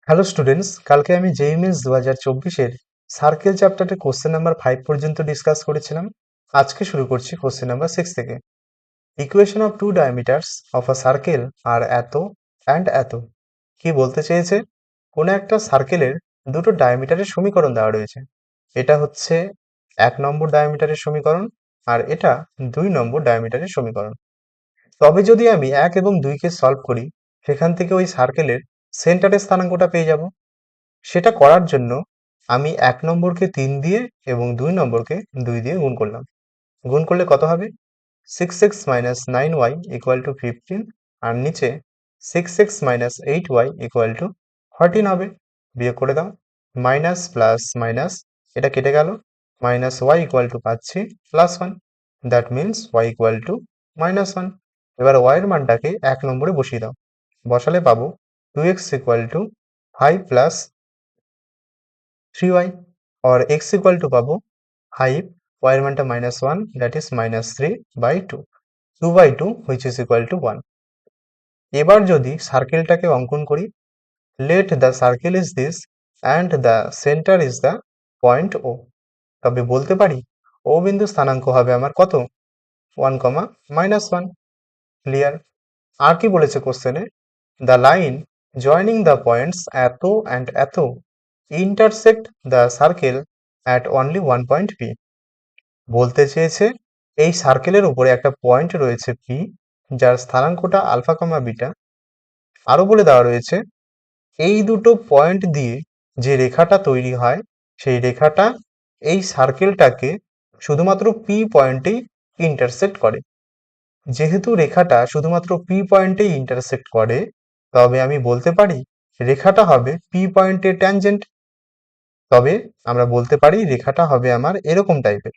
Hello students, কালকে আমি JEE means 2024-এর circle চ্যাপ্টারের কোশ্চেন নাম্বার 5 পর্যন্ত ডিসকাস করেছিলাম। আজকে শুরু করছি কোশ্চেন নাম্বার 6 থেকে। Equation of two diameters of a circle আর এত অ্যান্ড এত। কি বলতে চেয়েছে? কোনো একটা সার্কেলের দুটো ডায়ামিটারের সমীকরণ দেওয়া রয়েছে। এটা হচ্ছে 1 নম্বর ডায়ামিটারের সমীকরণ আর এটা 2 নম্বর ডায়ামিটারের সমীকরণ। তবে যদি আমি 1 এবং 2 কে সলভ করি, সেখান থেকে ওই সার্কেলের সেন্টারের স্থানাঙ্কটা পেয়ে যাব। সেটা করার জন্য আমি 1 নম্বরকে 3 দিয়ে এবং 2 নম্বরকে 2 দিয়ে গুণ করলাম। গুণ করলে কত হবে? 6x - 9y = 15 আর নিচে 6x - 8y = 14 হবে। বিয়োগ করে দাও। মাইনাস প্লাস মাইনাস এটা কেটে গেল। মাইনাস y = পাচ্ছি +1। That means y = -1। এবার y এর মানটাকে 1 নম্বরে বসিয়ে দাও। বসালে পাবো 2x = 5 plus 3y or x = পাবো 5, y এর মানটা -1, that is -3/2, 2/2 which is equal to 1। এবার যদি সার্কেলটাকে অঙ্কন করি, let the circle is this and the center is the point O। তবে বলতে পারি ও বিন্দু স্থানাঙ্ক হবে আমার কত? 1, -1। ক্লিয়ার? আর কি বলেছে কোশ্চেনে? The line joining the points এত and এত intersect the circle at only one point P। বলতে চেয়েছে এই সার্কেলের উপরে একটা পয়েন্ট রয়েছে পি, যার স্থানাঙ্কটা আলফা কমা বিটা। আরো বলে দেওয়া রয়েছে এই দুটো পয়েন্ট দিয়ে যে রেখাটা তৈরি হয়, সেই রেখাটা এই সার্কেলটাকে শুধুমাত্র পি পয়েন্টেই ইন্টারসেক্ট করে। যেহেতু রেখাটা শুধুমাত্র পি পয়েন্টেই ইন্টারসেক্ট করে, তবে আমি বলতে পারি রেখাটা হবে পি পয়েন্টের ট্যানজেন্ট। তবে আমরা বলতে পারি রেখাটা হবে আমার এরকম টাইপের।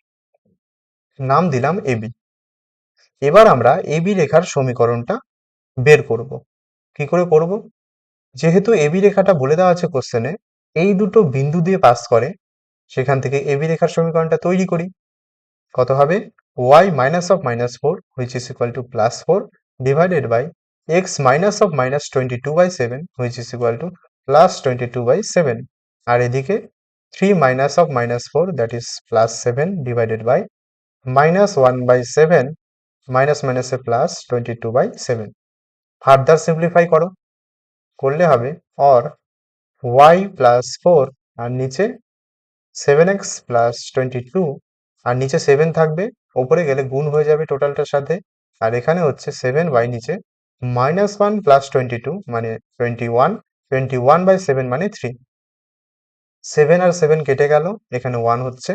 নাম দিলাম এবি। এবার আমরা এবি রেখার সমীকরণটা বের করব। কি করে করব? যেহেতু এবি রেখাটা বলে দেওয়া আছে কোশ্চেনে এই দুটো বিন্দু দিয়ে পাস করে, সেখান থেকে এবি রেখার সমীকরণটা তৈরি করি। কত হবে? y - (4) which is equal to +4 divided by x -(-22/7) which is equal to +22/7। আর এদিকে 3 - (4) that is +7 divided by -1/7 minus মাইনাসে প্লাস 22/7। ফার্দার সিম্পলিফাই করো, করলে হবে অর y + 4 আর নিচে 7x + 22 আর নিচে 7 থাকবে, ওপরে গেলে গুণ হয়ে যাবে টোটালটার সাথে। আর এখানে হচ্ছে 7y নিচে -1 + 22 মানে 21, 21/7 মানে 3। 7 আর 7 কেটে গেল, এখানে 1 হচ্ছে।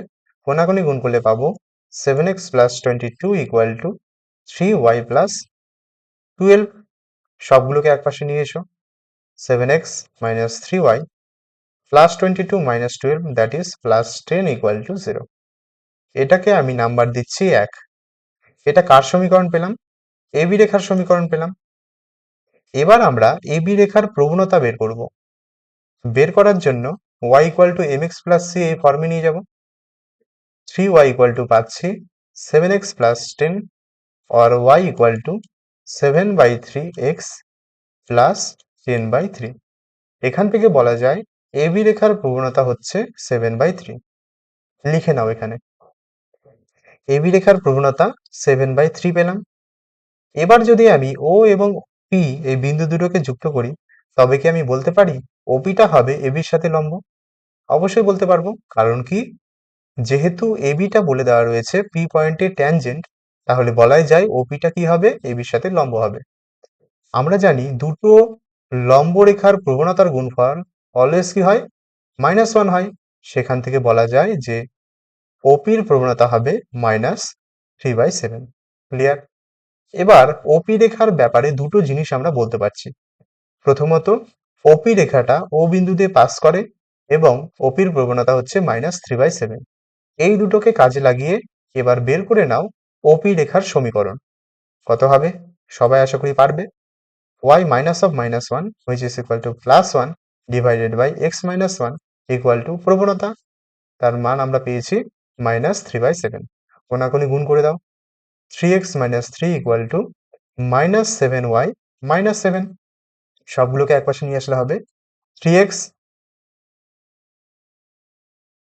কোনাকুনি গুণ করলে পাবো 7x + 22 = 3y + 12। সবগুলোকে একপাশে নিয়ে এসো। 7x - 3y + 22 - 12 that is +10 = 0। এটাকে আমি নাম্বার দিচ্ছি 1। এটা কার সমীকরণ পেলাম? এবি রেখার সমীকরণ পেলাম। এবার আমরা এবি রেখার প্রবণতা বের করব। বের করার জন্য y = mx + c এই ফর্মে নিয়ে যাব। 3y পাচ্ছি 7x + 10 or y = 7/3x + 10/3। এখান থেকে বলা যায় এবি রেখার প্রবণতা হচ্ছে 7/3। লিখে নাও এখানে এবি রেখার প্রবণতা 7/3 পেলাম। এবার যদি আমি ও এবং পি এই বিন্দু দুটোকে যুক্ত করি, তবে কি আমি বলতে পারি ওপিটা হবে এবির সাথে লম্ব? অবশ্যই বলতে পারবো। কারণ কি? যেহেতু এবিটা বলে দেওয়া রয়েছে পি পয়েন্টের ট্যানজেন্ট, তাহলে বলাই যায় ওপিটা কি হবে? এবির সাথে লম্ব হবে। আমরা জানি দুটো লম্ব রেখার প্রবণতার গুণফল অলওয়েজ কি হয়? -1 হয়। সেখান থেকে বলা যায় যে ওপির প্রবণতা হবে -3/7। ক্লিয়ার? এবার ওপি রেখার ব্যাপারে দুটো জিনিস আমরা বলতে পারছি। প্রথমত, ওপি রেখাটা ও বিন্দু দিয়ে পাস করে এবং ওপির প্রবণতা হচ্ছে -3/7। এই দুটোকে কাজে লাগিয়ে এবার বের করে নাও ওপি রেখার সমীকরণ। কত হবে? সবাই আশা করি পারবে। y - (1) which is equal to +1 divided by x - 1 equal to প্রবণতা, তার মান আমরা পেয়েছি -3/7। কোনাকুনি গুণ করে দাও। 3x - 3 equal to -7y - 7। সবগুলোকে একপাশে নিয়ে আসলে হবে 3x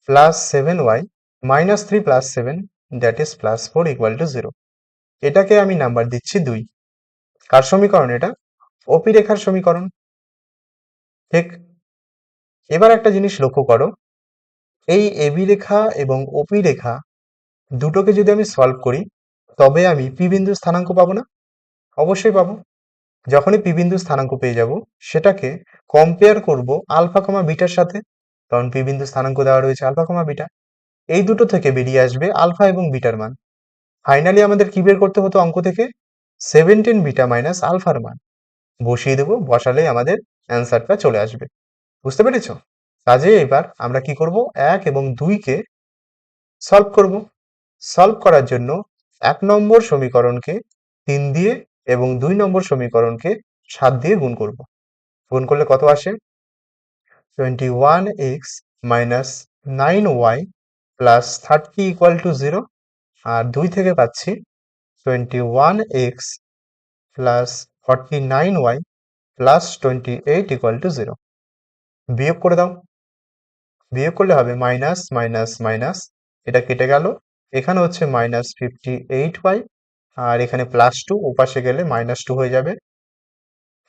plus 7y minus 3 plus 7 that is plus 4 equal to 0। এটাকে আমি নাম্বার দিচ্ছি 2। কার সমীকরণ এটা? ওপি রেখার সমীকরণ। ঠিক। এবার একটা জিনিস লক্ষ্য করো, এই এবি রেখা এবং ওপি রেখা দুটোকে যদি আমি সলভ করি তবে আমি পি বিন্দুর স্থানাঙ্ক পাবো না? অবশ্যই পাবো। যখনই পি বিন্দুর স্থানাঙ্ক পেয়ে যাব সেটাকে কম্পেয়ার করব আলফা কমা বিটার সাথে, কারণ পি বিন্দুর স্থানাঙ্ক দেওয়া রয়েছে আলফা কমা বিটা। এই দুটো থেকে বেরিয়ে আসবে আলফা এবং বিটার মান। ফাইনালি আমাদের কি বের করতে হতো অঙ্ক থেকে? 17 বিটা মাইনাস আলফার মান বসিয়ে দেবো, বসালেই আমাদের অ্যান্সারটা চলে আসবে। বুঝতে পেরেছ? কাজে এবার আমরা কি করব, 1 এবং 2 কে সলভ করব। সলভ করার জন্য 1 নম্বর সমীকরণকে 3 দিয়ে এবং 2 নম্বর সমীকরণকে 7 দিয়ে গুণ করব। গুণ করলে কত আসে? 21x minus 9y plus 30 equal to 0। আর 2 থেকে পাচ্ছি 21x plus 49y plus 28 equal to 0। বিয়োগ করে দাও। বিয়োগ করলে হবে মাইনাস মাইনাস মাইনাস, এটা কেটে গেল। এখানে হচ্ছে মাইনাস 58y আর এখানে প্লাস 2, ওপাশে গেলে মাইনাস 2 হয়ে যাবে।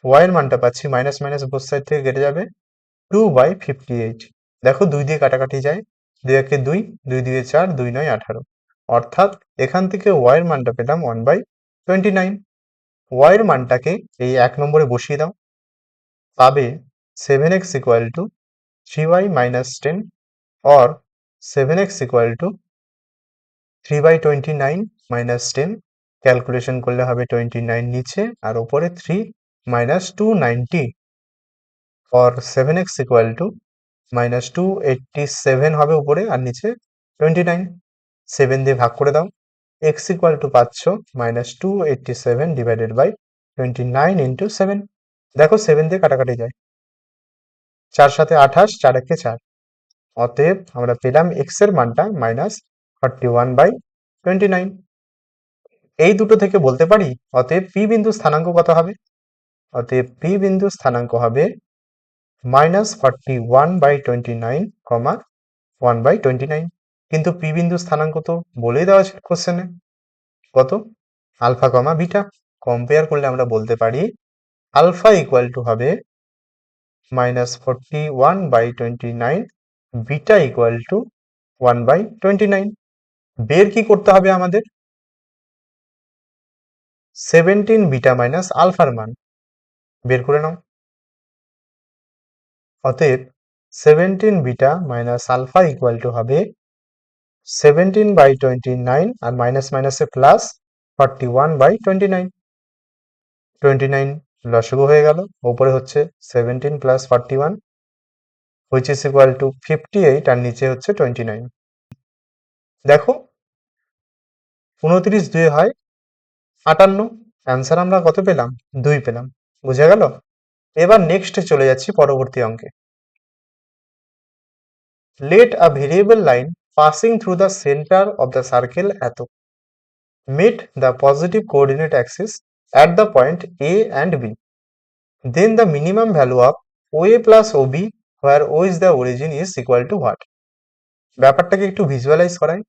y এর মানটা পাচ্ছি মাইনাস মাইনাস বোথ সাইড থেকে কেটে যাবে 2/58। দেখো 2 দিয়ে কাটাকাটি যায়, 2 একে 2, 2 2 4, 2 9 18। অর্থাৎ এখান থেকে y এর মানটা পেলাম 1/29। y এর মানটাকে এই 1 নম্বরে বসিয়ে দাও, পাবে 7x equal to 3y minus 10 or 7x equal to 3/29 minus 10। Calculation করলে হবে 29 নিচে আর উপরে 3 minus 290 or 7x equal to minus 287 হবে উপরে আর নিচে 29। 7 দিয়ে ভাগ করে দাও, x equal to পাচ্ছ minus 287 divided by 29 into 7। দেখো 7 দিয়ে কাটাকাটি যায়, 4 সাথে 28, 4 একে 4। অতএব আমরা পেলাম x এর মানটা মাইনাস 41/29। এই দুটো থেকে বলতে পারি অতএব পি বিন্দু স্থানাঙ্ক কত হবে? অতএব পি বিন্দু স্থানাঙ্ক হবে মাইনাস 41/29 কমা 1/29। কিন্তু পি বিন্দু স্থানাঙ্ক তো বলেই দেওয়া ছিল কোশ্চেনে, কত? আলফা কমা বিটা। কম্পেয়ার করলে আমরা বলতে পারি আলফা ইকুয়াল টু হবে মাইনাস 41/29, বিটা ইকুয়াল টু 1/29। বের কি করতে হবে আমাদের? 17 বিটা মাইনাস আলফার মান বের করে নাও। অতএব 17 beta minus alpha equal to হবে 17/29 আর মাইনাস মাইনাসে প্লাস 41/29। 29 লসাগু হয়ে গেল, উপরে হচ্ছে 17 plus 41 which is equal to 58 আর নিচে হচ্ছে 29। দেখো 29 2 হয় 58। অ্যান্সার আমরা কত পেলাম? 2 পেলাম। বুঝা গেল? এবার নেক্সট চলে যাচ্ছি পরবর্তী অঙ্কে। Let a variable line passing through the center of the circle এত meet the positive coordinate axis at the point A and B. Then the minimum value of OA plus OB where O is the origin is equal to what? ব্যাপারটাকে একটু visualise করাই।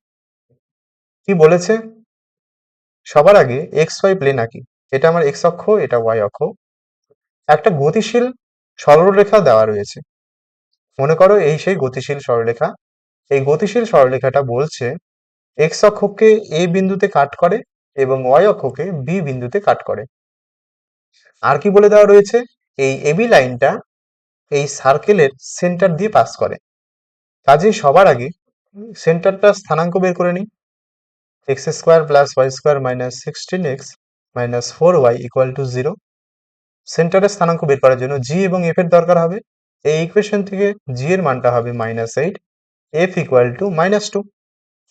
কি বলেছে? সবার আগে XY plane আঁকি। এটা আমার x অক্ষ, এটা y অক্ষ। একটা গতিশীল সরলরেখা দেওয়া রয়েছে। মনে করো এই সেই গতিশীল সরলরেখা। এই গতিশীল সরলরেখাটা বলছে x অক্ষকে a বিন্দুতে কাট করে এবং y অক্ষকে b বিন্দুতে কাট করে। আর কি বলে দেওয়া রয়েছে? এই AB লাইনটা এই সার্কেলের সেন্টার দিয়ে পাস করে। কাজেই সবার আগে সেন্টারটা স্থানাঙ্ক বের করে নিই। x² plus y² minus 16x minus 4y equal to 0। সেন্টারের স্থানাঙ্ক বের করার জন্য g এবং f এর দরকার হবে। এই ইকুয়েশন থেকে g এর মানটা হবে -8, f ইকুয়াল টু -2।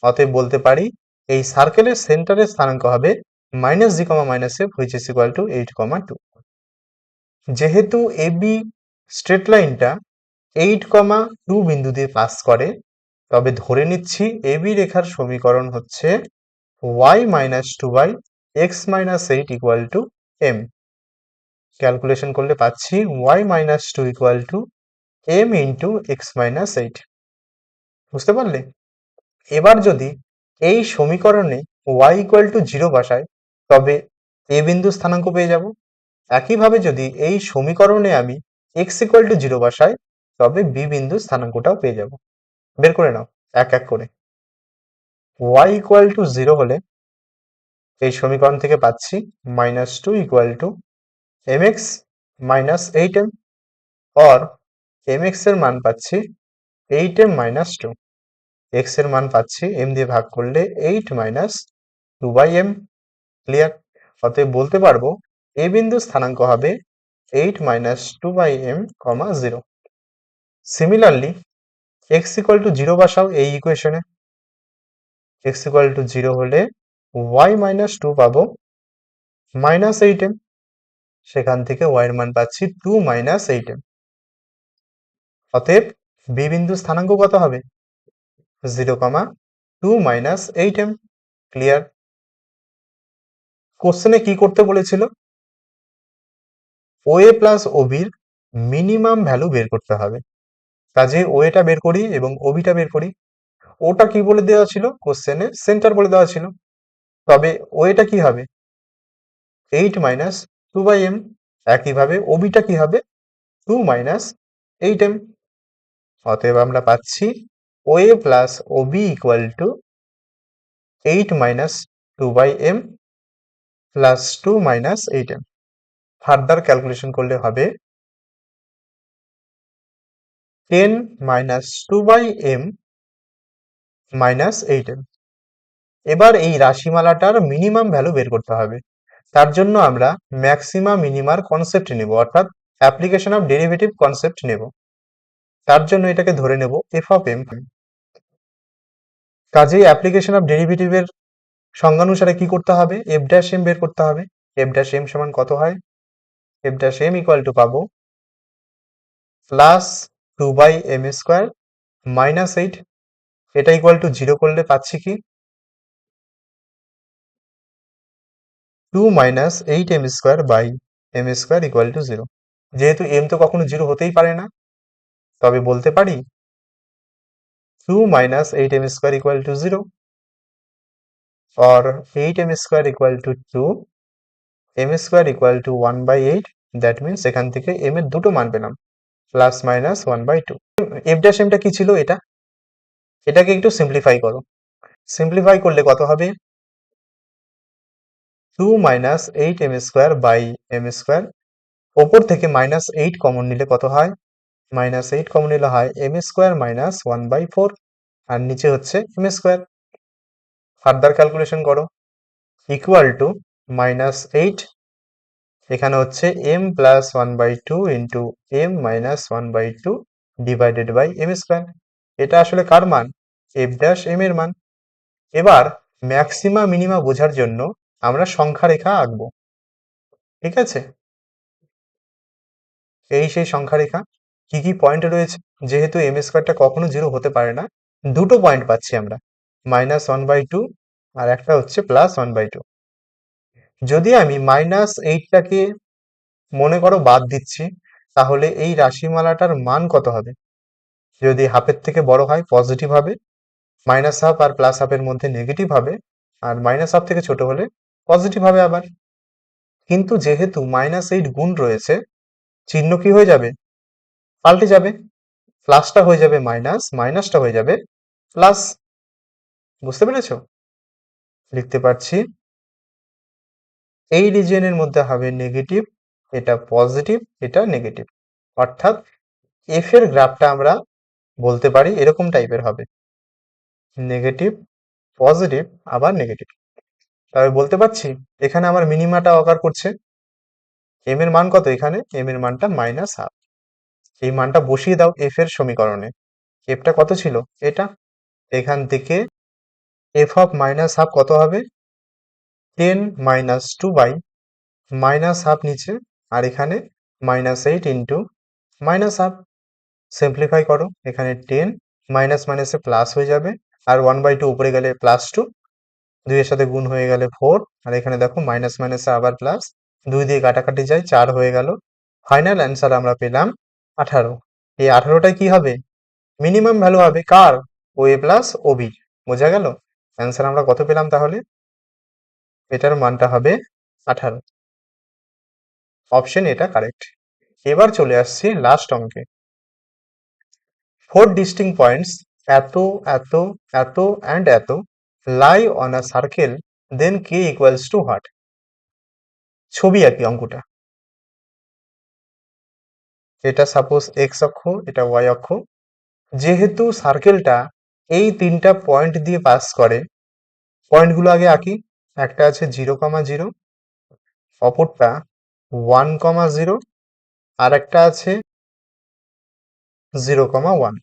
অতএব বলতে পারি এই সার্কেলের সেন্টারের স্থানাঙ্ক হবে -g, -f which is equal to 8, 2। যেহেতু AB স্ট্রেট লাইনটা 8, 2 বিন্দু দিয়ে পাস করে, তবে ধরে নিচ্ছি AB রেখার সমীকরণ হচ্ছে y - 2/x - 8 equal to m। Calculation করলে পাচ্ছি y - 2 equal to m into X minus eight. বুঝতে পারলে? এবার যদি এই সমীকরণে y ইকুয়াল টু জিরো বসাই তবে a বিন্দু স্থানাঙ্ক পেয়ে যাব। একইভাবে যদি এই সমীকরণে আমি x ইকুয়াল টু জিরো বসাই তবে b বিন্দু স্থানাঙ্কটাও পেয়ে যাব। বের করে নাও এক এক করে। y ইকুয়াল টু জিরো হলে এই সমীকরণ থেকে পাচ্ছি minus two equal to mx minus eight M, or mx এর মান পাচ্ছি eight M minus two. x এর মান পাচ্ছি m দিয়ে ভাগ করলে eight minus two by M. Clear? অতএব বলতে পারবো a বিন্দু স্থানাঙ্ক হবে eight minus two by M comma zero. Similarly x equal to zero বসাও এই ইকুয়েশনে। x ইকুয়াল টু জিরো হলে y মাইনাস টু পাবো মাইনাস এইট এম, সেখান থেকে y এর মান পাচ্ছি টু মাইনাস এইট এম। অতএব b বিন্দু স্থানাঙ্ক কত হবে? Zero comma two minus eight M. Clear? কোশ্চেনে কি করতে বলেছিল? ওএ প্লাস ওবির মিনিমাম ভ্যালু বের করতে হবে। কাজে ওএটা বের করি এবং ওবিটা বের করি। ওটা কি বলে দেওয়া ছিল? কোশ্চেনে সেন্টার বলে দেওয়া ছিল। তবে ওএটা কি হবে? Eight minus two by M. একইভাবে ওবিটা কি হবে? Two minus eight M. অতএব আমরা পাচ্ছি OA plus OB equal to eight minus two by M plus two minus eight M. Further calculation করলে হবে ten minus two by M minus eight M. এবার এই রাশিমালাটার মিনিমাম ভ্যালু বের করতে হবে। তার জন্য আমরা ম্যাক্সিমা মিনিমার কনসেপ্ট নেব, অর্থাৎ অ্যাপ্লিকেশন অফ ডেরিভেটিভ কনসেপ্ট নেব। তার জন্য এটাকে ধরে নেব এফ অফ এম। কাজেই অ্যাপ্লিকেশন অফ ডেরিভেটিভের সংজ্ঞানুসারে কি করতে হবে? এফ ড্যাশ এম বের করতে হবে। এফ ড্যাশ এম সমান কত হয়? F dash M equal to পাবো plus two by M square minus eight. এটা ইকুয়াল টু জিরো করলে পাচ্ছি কি? Two minus eight M square by M square equal to zero. যেহেতু এম তো কখনো জিরো হতেই পারে না, তবে বলতে পারি two minus eight M square equal to zero, or 8m square equal to 2, m square equal to 1 by 8. That means এখান থেকে m এর দুটো মান পেলাম, plus minus 1 by 2। F dash এমটা কি ছিল? এটাকে একটু সিম্পলিফাই করো। সিম্পলিফাই করলে কত হবে? Two minus eight M square by M square. ওপর থেকে মাইনাস এইট কমন নিলে কত হয়? মাইনাস এইট কমন নিলে হয় M square minus one by four, আর নিচে হচ্ছে এম স্কোয়ার। ফার্দার ক্যালকুলেশন করো। ইকুয়াল টু মাইনাস এইট, এখানে হচ্ছে m plus one by two into M minus one by two divided by M square. এটা আসলে কার মান? এফ ড্যাশ এম এর মান। এবার ম্যাক্সিমা মিনিমা বোঝার জন্য আমরা সংখ্যা রেখা আঁকবো। ঠিক আছে? এই সেই সংখ্যা রেখা। কি কি পয়েন্ট রয়েছে? যেহেতু এম স্কোয়ারটা কখনো জিরো হতে পারে না, দুটো পয়েন্ট পাচ্ছি আমরা, মাইনাস ওয়ান বাই টু আর একটা হচ্ছে প্লাস ওয়ান বাই টু। যদি আমি মাইনাস এইটটাকে মনে করো বাদ দিচ্ছি, তাহলে এই রাশিমালাটার মান কত হবে? যদি হাফের থেকে বড় হয় পজিটিভ হবে, মাইনাস হাফ আর প্লাস হাফের মধ্যে নেগেটিভ হবে, আর মাইনাস হাফ থেকে ছোট হলে পজিটিভ হবে আবার। কিন্তু যেহেতু মাইনাস এইট গুণ রয়েছে, চিহ্ন কি হয়ে যাবে? পাল্টে যাবে। প্লাসটা হয়ে যাবে মাইনাস, মাইনাসটা হয়ে যাবে প্লাস। বুঝতে পেরেছ? লিখতে পারছি এই রিজিয়নের মধ্যে হবে নেগেটিভ, এটা পজিটিভ, এটা নেগেটিভ। অর্থাৎ এফ এর গ্রাফটা আমরা বলতে পারি এরকম টাইপের হবে, নেগেটিভ পজিটিভ আবার নেগেটিভ। তবে বলতে পারছি এখানে আমার মিনিমাটা অকার করছে। এম এর মান কত? এখানে এম এর মানটা মাইনাস হাফ। এই মানটা বসিয়ে দাও এফ এর সমীকরণে। এফটা কত ছিল? এটা। এখান থেকে এফ অফ মাইনাস হাফ কত হবে? Ten minus two by minus half নিচে, আর এখানে minus eight into minus half. Simplify করো। এখানে টেন মাইনাস মাইনাসে প্লাস হয়ে যাবে, আর ওয়ান বাই টু উপরে গেলে প্লাস টু, দুইয়ের সাথে গুণ হয়ে গেলে ফোর, আর এখানে দেখো মাইনাস মাইনাসে আবার প্লাস, দুই দিয়ে কাটাকাটি যায়, চার হয়ে গেল। ফাইনাল অ্যান্সার আমরা পেলাম 18। এই 18টায় কি হবে? মিনিমাম ভ্যালু হবে কার? ও এ প্লাস ও বি। বোঝা গেল? অ্যান্সার আমরা কত পেলাম তাহলে? এটার মানটা হবে 18। অপশন এটা কারেক্ট। এবার চলে আসছি লাস্ট অঙ্কে। 4 distinct points এত এত এত and এত lie on a circle, then k equals to what? ছবি আঁকি অঙ্কটা। এটা সাপোজ এক্স অক্ষ, এটা ওয়াই অক্ষ। যেহেতু সার্কেলটা এই তিনটা পয়েন্ট দিয়ে পাস করে, পয়েন্টগুলো আগে আঁকি। একটা আছে 0,0, অপরটা 1,0, আর একটা আছে 0,1।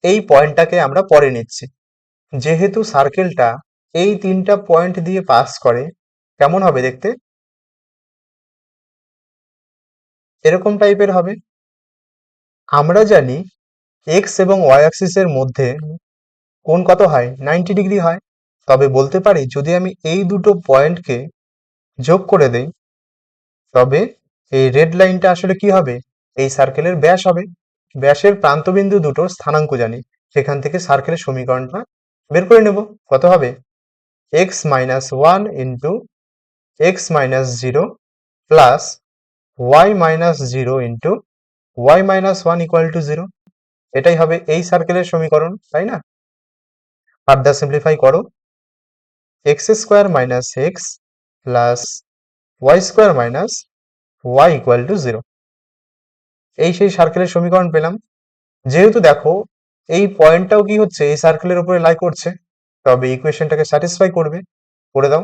এই পয়েন্টটাকে আমরা পরে নিচ্ছি। যেহেতু সার্কেলটা এই তিনটা পয়েন্ট দিয়ে পাস করে, কেমন হবে দেখতে? এরকম টাইপের হবে। আমরা জানি এক্স এবং ওয়াই অ্যাক্সিসের মধ্যে কোণ কত হয়? 90 ডিগ্রি হয়। তবে বলতে পারি যদি আমি এই দুটো পয়েন্টকে যোগ করে দেই, তবে এই রেড লাইনটা আসলে কি হবে? এই সার্কেলের ব্যাস হবে। ব্যাসের প্রান্তবিন্দু দুটোর স্থানাঙ্ক জানি, সেখান থেকে সার্কেলের সমীকরণটা বের করে নেব। কত হবে? X minus one into X minus zero plus Y minus zero into Y minus one equal to zero. এটাই হবে এই সার্কেলের সমীকরণ, তাই না? ফার্দার সিম্পলিফাই করো। X square minus X plus Y square minus Y equal to zero. এই সেই সার্কেলের সমীকরণ পেলাম। যেহেতু দেখো এই পয়েন্টটাও কি হচ্ছে, এই সার্কেলের উপরে লাই করছে, তবে ইকুয়েশনটাকে স্যাটিসফাই করবে। করে দাও।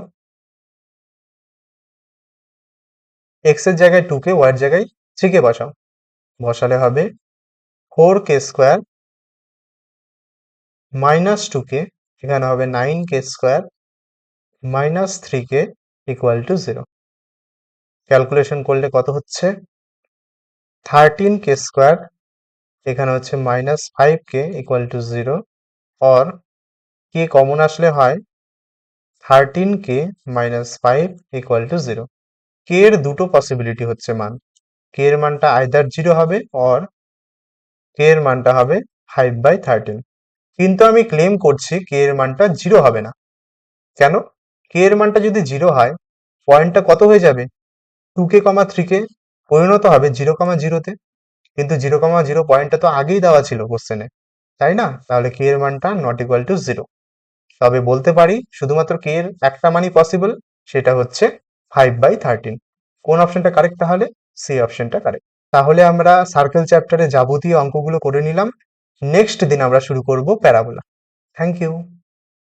এক্স এর জায়গায় 2 কে, ওয়াই এর জায়গায় 3 কে বসাও। বসালে হবে 4k স্কোয়ার মাইনাস 2k, এখানে হবে 9k square minus 3k equal to zero. Calculation করলে কত হচ্ছে? 13k স্কোয়ার, এখানে হচ্ছে minus 5k equal to zero. Or K common আসলে হয় 13k minus 5 equal to zero. K এর দুটো পসিবিলিটি হচ্ছে মান। কে এর মানটা আইদার জিরো হবে, অর কে এর মানটা হবে 5/13। কিন্তু আমি ক্লেম করছি কে এর মানটা জিরো হবে না। কেন? কে এর মানটা যদি জিরো হয়, পয়েন্টটা কত হয়ে যাবে? 2k, 3k পরিণত হবে 0,0-তে। কিন্তু 0,0 পয়েন্টটা তো আগেই দেওয়া ছিল কোশ্চেনে, তাই না? তাহলে কে এর মানটা নট ইকুয়াল টু জিরো। তবে বলতে পারি শুধুমাত্র কে এর একটা মানই পসিবল, সেটা হচ্ছে 5/13। কোন অপশনটা কারেক্ট তাহলে? সি অপশনটা কারেক্ট। তাহলে আমরা সার্কেল চ্যাপ্টারে যাবতীয় অঙ্কগুলো করে নিলাম। নেক্সট দিন আমরা শুরু করব প্যারাবোলা। Thank you.